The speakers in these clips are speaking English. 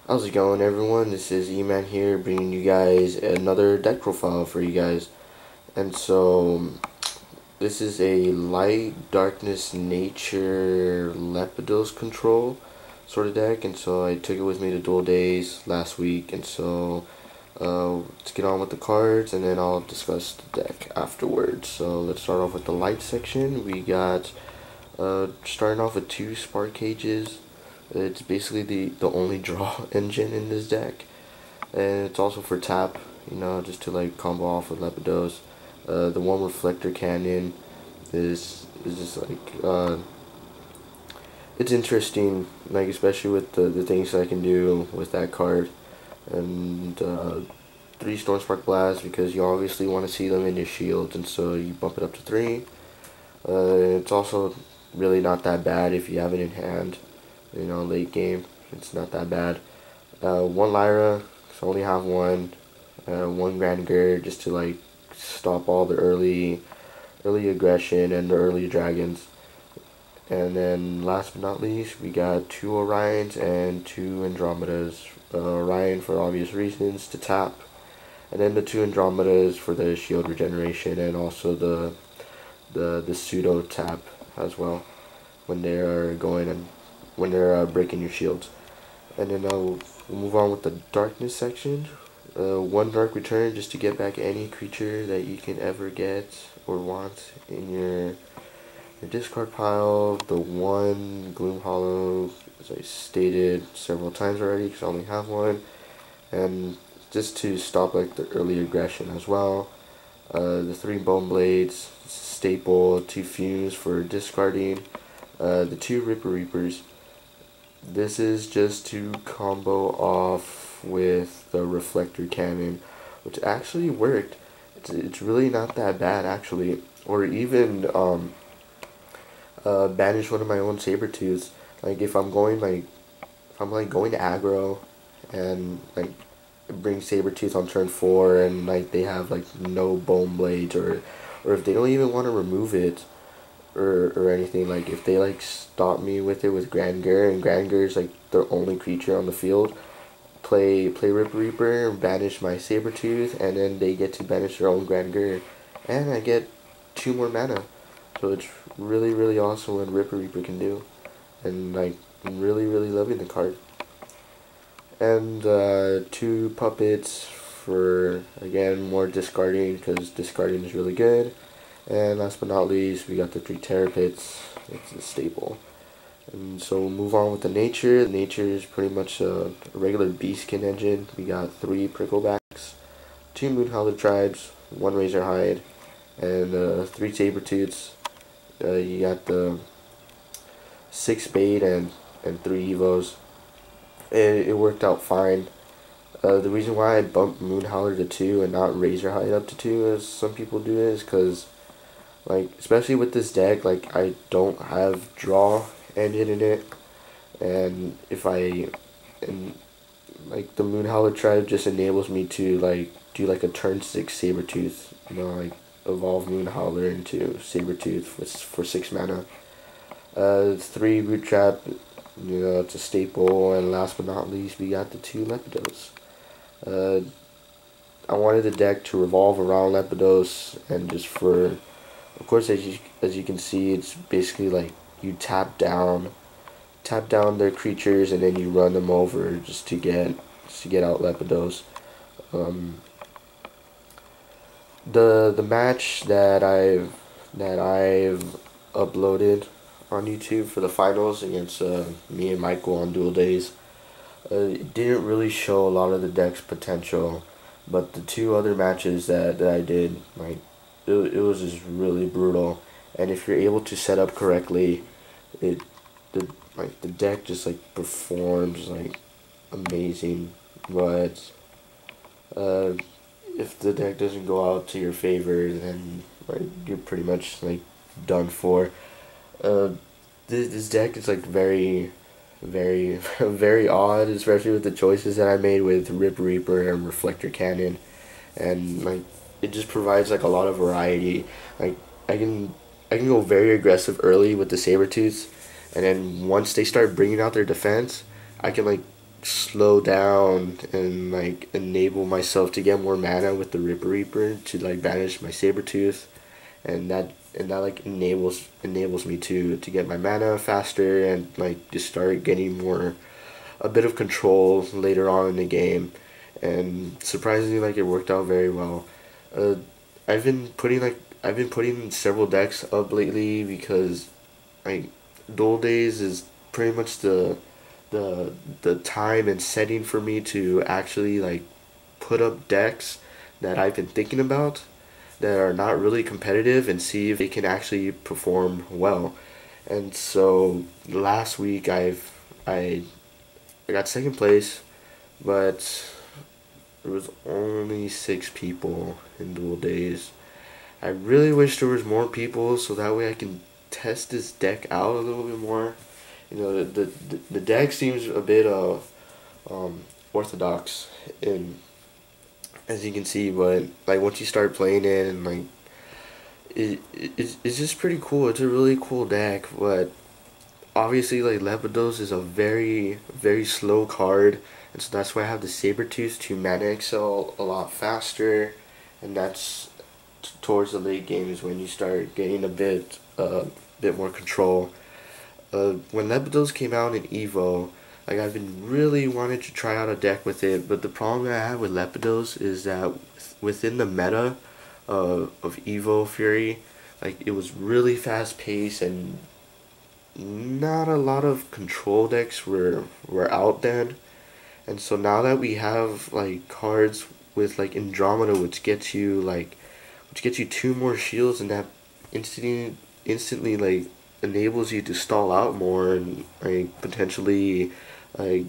How's it going, everyone? This is Eman here, bringing you guys another deck profile for you guys. And so, this is a light, darkness, nature, Lepidos control sort of deck. And so I took it with me to Duel Days last week. And so, let's get on with the cards, and then I'll discuss the deck afterwards. So let's start off with the light section. We got, starting off with 2 Spark Cages. It's basically the only draw engine in this deck, and it's also for tap, just to like combo off with Lepidos. The one Reflector Cannon is just like it's interesting, like especially with the things I can do with that card, and 3 Storm Spark Blast because you obviously want to see them in your shield, and so you bump it up to 3. It's also really not that bad if you have it in hand. Late game, it's not that bad. 1 Lyra, so I only have one. 1 Granger, just to like stop all the early aggression and the early dragons. And then last but not least, we got 2 Orions and 2 Andromedas. Orion for obvious reasons to tap, and then the 2 Andromedas for the shield regeneration, and also the pseudo tap as well when they are going and when they're breaking your shields. And then we'll move on with the darkness section. 1 dark return, just to get back any creature that you can ever get or want in your discard pile. The 1 Gloom Hollow, as I stated several times already, because I only have 1, and just to stop like the early aggression as well. The 3 Bone Blades, staple. 2 Fumes for discarding. The 2 Ripper Reapers. This is just to combo off with the Reflector Cannon, which actually worked. It's really not that bad actually. Or even banish one of my own Sabertooths. Like if I'm going going to aggro and like bring Sabertooth on turn 4 and like they have like no Bone Blades, or if they don't even want to remove it, or anything, like if they like stop me with it with Granger, and Granger is like the only creature on the field, play Rip Reaper and banish my Sabertooth, and then they get to banish their own Granger, and I get 2 more mana. So it's really awesome what Ripper Reaper can do, and like I'm really loving the card. And 2 puppets for, again, more discarding, because discarding is really good. And last but not least, we got the 3 Terrapits. It's a staple. And so we'll move on with the nature. The nature is pretty much a regular Beastkin engine. We got 3 Pricklebacks, 2 Moonhowler Tribes, 1 Razorhide, and 3 Sabertooths. You got the 6 Spade and 3 Evos. It worked out fine. The reason why I bumped Moonhowler to 2 and not Razorhide up to 2, as some people do, is because, like, especially with this deck, like, I don't have draw engine in it, and like, the Moonhowler Tribe just enables me to, like, do, like, a turn 6 Sabertooth, like, evolve Moonhowler into Sabertooth for 6 mana. 3 Root Trap, it's a staple, and last but not least, we got the 2 Lepidos. I wanted the deck to revolve around Lepidos, and just for, of course, as you can see, it's basically like you tap down their creatures, and then you run them over just to get out Lepidos. The match that I've uploaded on YouTube for the finals against me and Michael on Duel Days, it didn't really show a lot of the deck's potential, but the 2 other matches that I did, like, it was just really brutal. And if you're able to set up correctly, the deck just like performs like amazing. But if the deck doesn't go out to your favor, then like you're pretty much like done for. This deck is like very very odd, especially with the choices that I made with Rip Reaper and Reflector Cannon, and like it just provides like a lot of variety. Like I can go very aggressive early with the Sabertooths, and then once they start bringing out their defense, I can like slow down and like enable myself to get more mana with the Ripper Reaper to like banish my Sabertooth, and that like enables me to get my mana faster and like just start getting more a bit of control later on in the game. And surprisingly, like, it worked out very well. uh, I've been putting several decks up lately because like Duel Days is pretty much the time and setting for me to actually like put up decks that I've been thinking about that are not really competitive and see if they can actually perform well. And so last week I got second place, but there was only 6 people in Duel Days. I really wish there was more people so that way I can test this deck out a little bit more. You know, the deck seems a bit orthodox in, as you can see, but like once you start playing it and like it's just pretty cool. It's a really cool deck, but obviously like Lepidos is a very slow card, and so that's why I have the Sabertooth to mana excel a lot faster, and that's towards the late game is when you start getting a bit more control. When Lepidos came out in Evo, like I've been really wanting to try out a deck with it, but the problem that I have with Lepidos is that within the meta of Evo Fury, like it was really fast paced and not a lot of control decks were out then. And so now that we have like cards with like Andromeda, which gets you 2 more shields, and that instantly like enables you to stall out more and like potentially like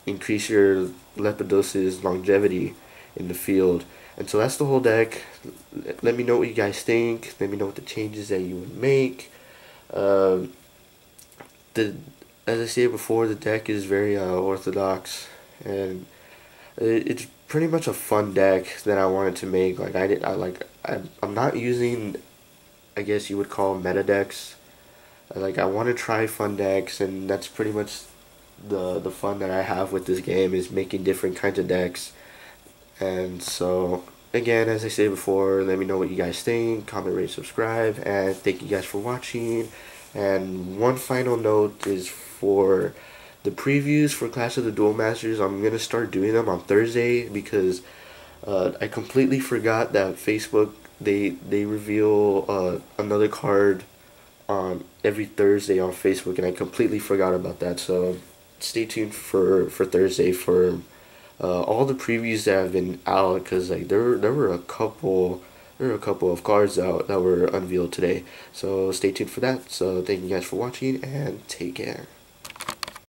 increase your Lepidos's longevity in the field. And so that's the whole deck. Let me know what you guys think. Let me know what the changes that you would make. Uh, the as I said before, the deck is very orthodox, and it's pretty much a fun deck that I wanted to make. Like I'm not using, I guess you would call meta decks. Like I want to try fun decks, and that's pretty much the fun that I have with this game is making different kinds of decks. And so again, as I said before, let me know what you guys think. Comment, rate, subscribe, and thank you guys for watching. And one final note is for the previews for Clash of the Duel Masters. I'm gonna start doing them on Thursday because I completely forgot that Facebook they reveal another card on every Thursday on Facebook, and I completely forgot about that. So stay tuned for Thursday for all the previews that have been out, because like there were a couple of cards out that were unveiled today. So stay tuned for that. So thank you guys for watching and take care.